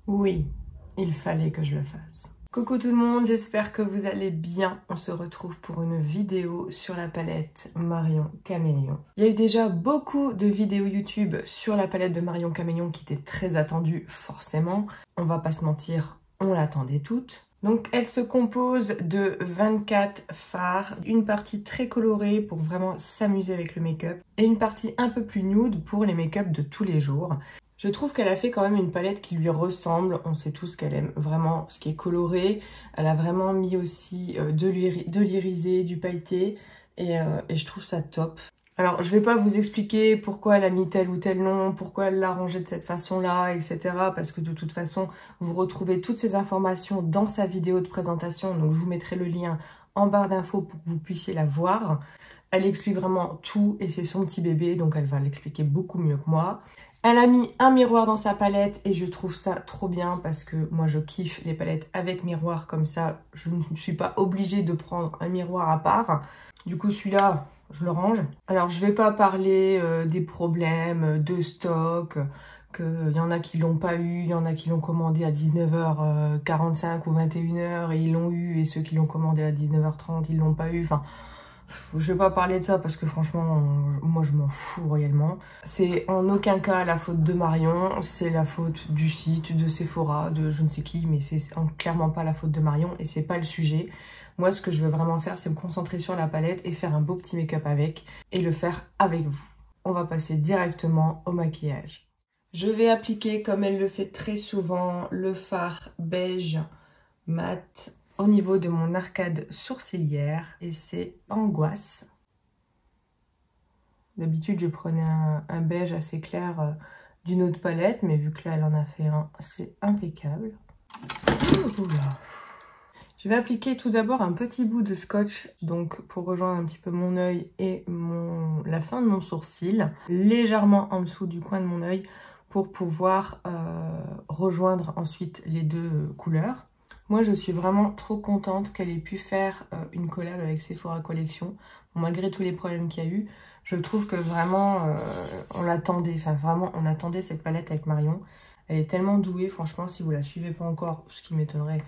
Oui, il fallait que je le fasse. Coucou tout le monde, j'espère que vous allez bien. On se retrouve pour une vidéo sur la palette Marion Caméléon. Il y a eu déjà beaucoup de vidéos YouTube sur la palette de Marion Caméléon qui étaient très attendues, forcément. On va pas se mentir, on l'attendait toutes. Donc elle se compose de 24 fards, une partie très colorée pour vraiment s'amuser avec le make-up et une partie un peu plus nude pour les make-up de tous les jours. Je trouve qu'elle a fait quand même une palette qui lui ressemble. On sait tous qu'elle aime vraiment ce qui est coloré. Elle a vraiment mis aussi de l'irisé, du pailleté. Et je trouve ça top. Alors, je vais pas vous expliquer pourquoi elle a mis tel ou tel nom, pourquoi elle l'a rangé de cette façon-là, etc. Parce que de toute façon, vous retrouvez toutes ces informations dans sa vidéo de présentation. Donc, je vous mettrai le lien en barre d'infos pour que vous puissiez la voir. Elle explique vraiment tout et c'est son petit bébé, donc elle va l'expliquer beaucoup mieux que moi. Elle a mis un miroir dans sa palette et je trouve ça trop bien parce que moi je kiffe les palettes avec miroir comme ça. Je ne suis pas obligée de prendre un miroir à part. Du coup celui-là, je le range. Alors je vais pas parler des problèmes de stock, qu'il y en a qui l'ont pas eu, il y en a qui l'ont commandé à 19h45 ou 21h et ils l'ont eu et ceux qui l'ont commandé à 19h30 ils l'ont pas eu. Enfin, je vais pas parler de ça parce que franchement, moi je m'en fous réellement. C'est en aucun cas la faute de Marion, c'est la faute du site, de Sephora, de je ne sais qui, mais c'est clairement pas la faute de Marion et c'est pas le sujet. Moi ce que je veux vraiment faire, c'est me concentrer sur la palette et faire un beau petit make-up avec et le faire avec vous. On va passer directement au maquillage. Je vais appliquer, comme elle le fait très souvent, le fard beige mat au niveau de mon arcade sourcilière et c'est Angoisse. D'habitude je prenais un beige assez clair d'une autre palette, mais vu que là elle en a fait un, c'est impeccable. Je vais appliquer tout d'abord un petit bout de scotch, donc pour rejoindre un petit peu mon œil et la fin de mon sourcil, légèrement en dessous du coin de mon œil, pour pouvoir rejoindre ensuite les deux couleurs. Moi, je suis vraiment trop contente qu'elle ait pu faire une collab avec Sephora Collection. Malgré tous les problèmes qu'il y a eu, je trouve que vraiment, on l'attendait. Enfin, vraiment, on attendait cette palette avec Marion. Elle est tellement douée, franchement, si vous la suivez pas encore, ce qui m'étonnerait,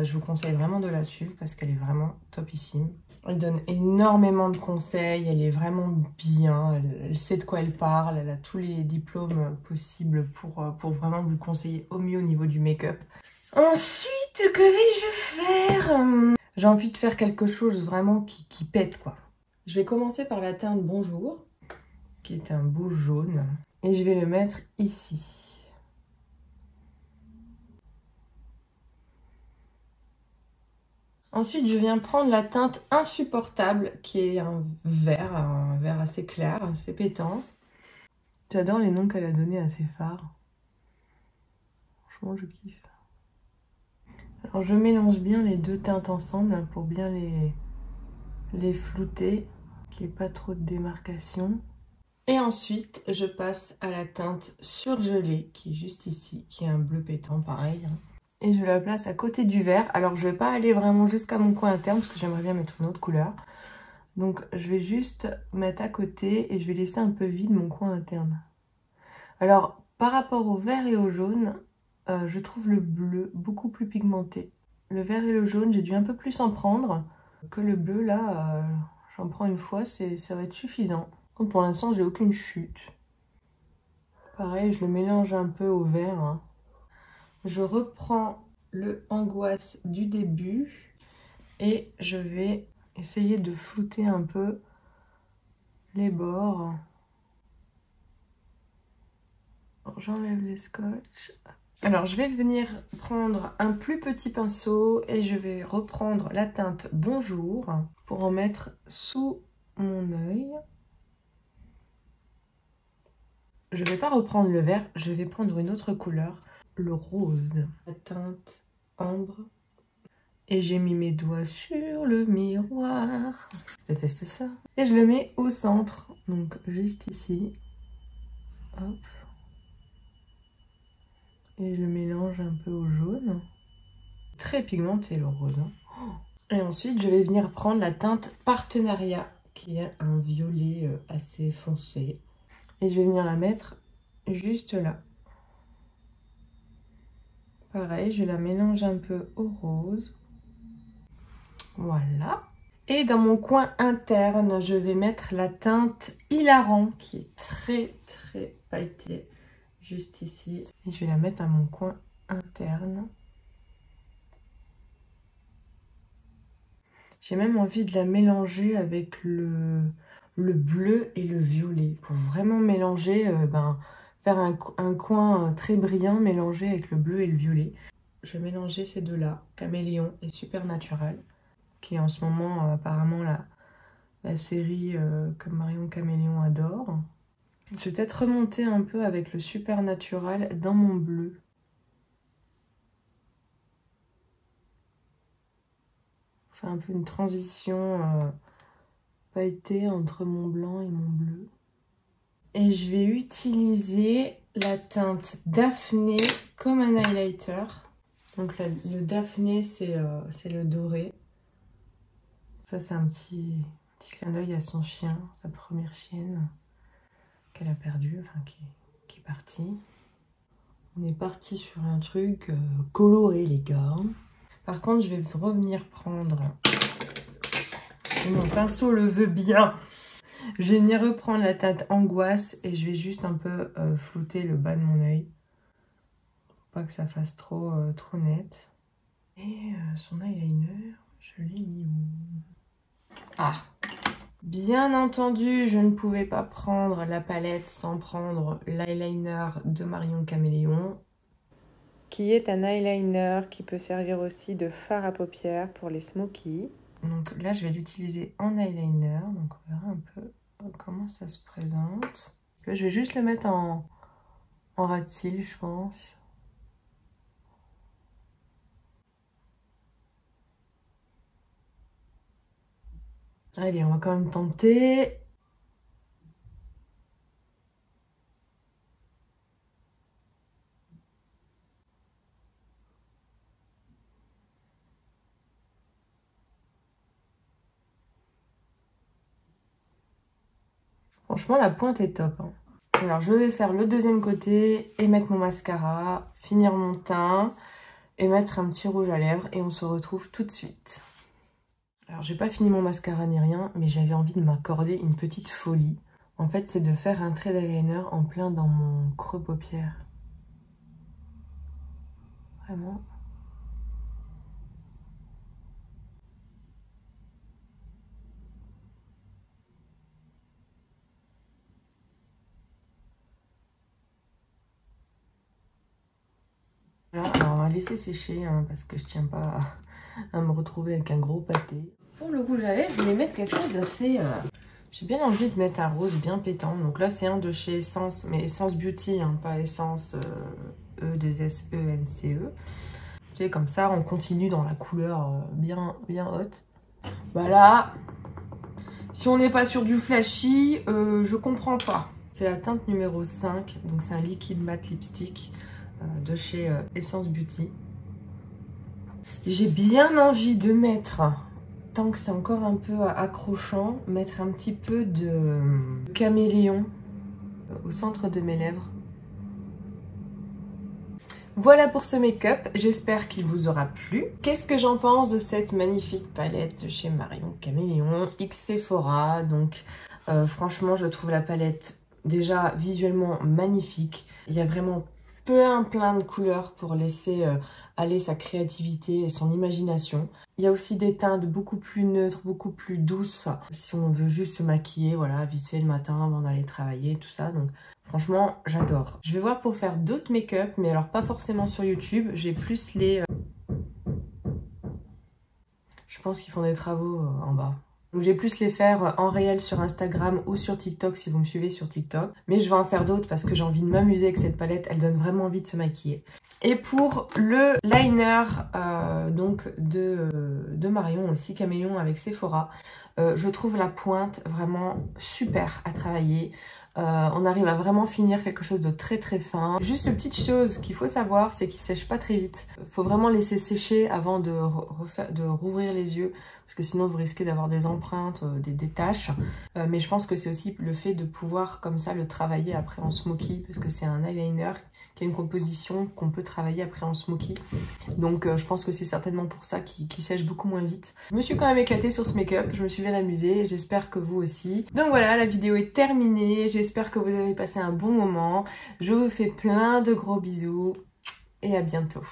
je vous conseille vraiment de la suivre parce qu'elle est vraiment topissime. Elle donne énormément de conseils, elle est vraiment bien, elle sait de quoi elle parle, elle a tous les diplômes possibles pour vraiment vous conseiller au mieux au niveau du make-up. Ensuite, que vais-je faire? J'ai envie de faire quelque chose vraiment qui pète, quoi. Je vais commencer par la teinte Bonjour, qui est un beau jaune, et je vais le mettre ici. Ensuite, je viens prendre la teinte Insupportable, qui est un vert assez clair, assez pétant. J'adore les noms qu'elle a donnés à ses fards. Franchement, je kiffe. Alors, je mélange bien les deux teintes ensemble pour bien les flouter, qu'il n'y ait pas trop de démarcation. Et ensuite, je passe à la teinte Surgelée, qui est juste ici, qui est un bleu pétant, pareil. Et je la place à côté du vert. Alors, je ne vais pas aller vraiment jusqu'à mon coin interne, parce que j'aimerais bien mettre une autre couleur. Donc, je vais juste mettre à côté et je vais laisser un peu vide mon coin interne. Alors, par rapport au vert et au jaune, je trouve le bleu beaucoup plus pigmenté. Le vert et le jaune, j'ai dû un peu plus en prendre que le bleu. Là, j'en prends une fois, ça va être suffisant. Donc, pour l'instant, j'ai aucune chute. Pareil, je le mélange un peu au vert, hein. Je reprends le Angoisse du début et je vais essayer de flouter un peu les bords. J'enlève les scotch. Alors, je vais venir prendre un plus petit pinceau et je vais reprendre la teinte Bonjour pour en mettre sous mon œil. Je ne vais pas reprendre le vert, je vais prendre une autre couleur, le rose. La teinte Ambre. Et j'ai mis mes doigts sur le miroir. Je vais tester ça. Et je le mets au centre, donc juste ici. Hop. Et je le mélange un peu au jaune. Très pigmenté le rose, hein. Et ensuite, je vais venir prendre la teinte Partenariat, qui est un violet assez foncé. Et je vais venir la mettre juste là. Pareil, je la mélange un peu au rose. Voilà. Et dans mon coin interne, je vais mettre la teinte Hilarant qui est très très pailletée. Juste ici. Et je vais la mettre dans mon coin interne. J'ai même envie de la mélanger avec le bleu et le violet. Pour vraiment mélanger, faire un coin très brillant mélangé avec le bleu et le violet. Je vais mélanger ces deux-là, Caméléon et Supernatural, qui est en ce moment apparemment la série que Marion Caméléon adore. Je vais peut-être remonter un peu avec le Supernatural dans mon bleu. Faire un peu une transition pailletée entre mon blanc et mon bleu. Et je vais utiliser la teinte Daphné comme un highlighter. Donc le Daphné, c'est le doré. Ça, c'est un petit clin d'œil à son chien, sa première chienne qu'elle a perdue, enfin qui est partie. On est parti sur un truc coloré, les gars. Par contre, je vais revenir prendre, mon pinceau le veut bien, je vais venir reprendre la teinte Angoisse et je vais juste un peu flouter le bas de mon œil. Pour pas que ça fasse trop net. Et son eyeliner, je l'ai mis où? Ah! Bien entendu, je ne pouvais pas prendre la palette sans prendre l'eyeliner de Marion Caméléon, qui est un eyeliner qui peut servir aussi de fard à paupières pour les smokies. Donc là, je vais l'utiliser en eyeliner, donc on verra un peu comment ça se présente. Là, je vais juste le mettre en ras de cils, je pense. Allez, on va quand même tenter. Franchement, la pointe est top, hein. Alors, je vais faire le deuxième côté et mettre mon mascara, finir mon teint et mettre un petit rouge à lèvres et on se retrouve tout de suite. Alors, j'ai pas fini mon mascara ni rien, mais j'avais envie de m'accorder une petite folie. En fait, c'est de faire un trait d'eyeliner en plein dans mon creux paupière. Vraiment. Alors, on va laisser sécher hein, parce que je tiens pas à me retrouver avec un gros pâté. Pour le rouge à lèvres, je voulais mettre quelque chose d'assez... J'ai bien envie de mettre un rose bien pétant. Donc là, c'est un de chez Essence, mais Essence Beauty, hein, pas Essence E2SENCE. Tu sais, comme ça, on continue dans la couleur bien haute. Bah là, si on n'est pas sur du flashy, je comprends pas. C'est la teinte numéro 5, donc c'est un liquide matte lipstick de chez Essence Beauty. J'ai bien envie de mettre, tant que c'est encore un peu accrochant, mettre un petit peu de caméléon au centre de mes lèvres. Voilà pour ce make-up, j'espère qu'il vous aura plu. Qu'est-ce que j'en pense de cette magnifique palette de chez Marion Caméléon X Sephora. Donc franchement, je trouve la palette déjà visuellement magnifique. Il y a vraiment plein de couleurs pour laisser aller sa créativité et son imagination. Il y a aussi des teintes beaucoup plus neutres, beaucoup plus douces si on veut juste se maquiller, voilà, vite fait le matin avant d'aller travailler, tout ça. Donc franchement, j'adore. Je vais voir pour faire d'autres make-up, mais alors pas forcément sur YouTube. J'ai plus les... Je pense qu'ils font des travaux en bas. Donc j'ai plus les faire en réel sur Instagram ou sur TikTok si vous me suivez sur TikTok. Mais je vais en faire d'autres parce que j'ai envie de m'amuser avec cette palette. Elle donne vraiment envie de se maquiller. Et pour le liner donc de Marion aussi, Caméléon avec Sephora, je trouve la pointe vraiment super à travailler. On arrive à vraiment finir quelque chose de très fin. Juste une petite chose qu'il faut savoir, c'est qu'il sèche pas très vite. Il faut vraiment laisser sécher avant de rouvrir les yeux, parce que sinon vous risquez d'avoir des empreintes, des taches. Mais je pense que c'est aussi le fait de pouvoir comme ça le travailler après en smoky, parce que c'est un eyeliner qui a une composition qu'on peut travailler après en smoky. Donc je pense que c'est certainement pour ça qu'il sèche beaucoup moins vite. Je me suis quand même éclatée sur ce make-up, je me suis bien amusée, j'espère que vous aussi. Donc voilà, la vidéo est terminée, j'espère que vous avez passé un bon moment. Je vous fais plein de gros bisous et à bientôt.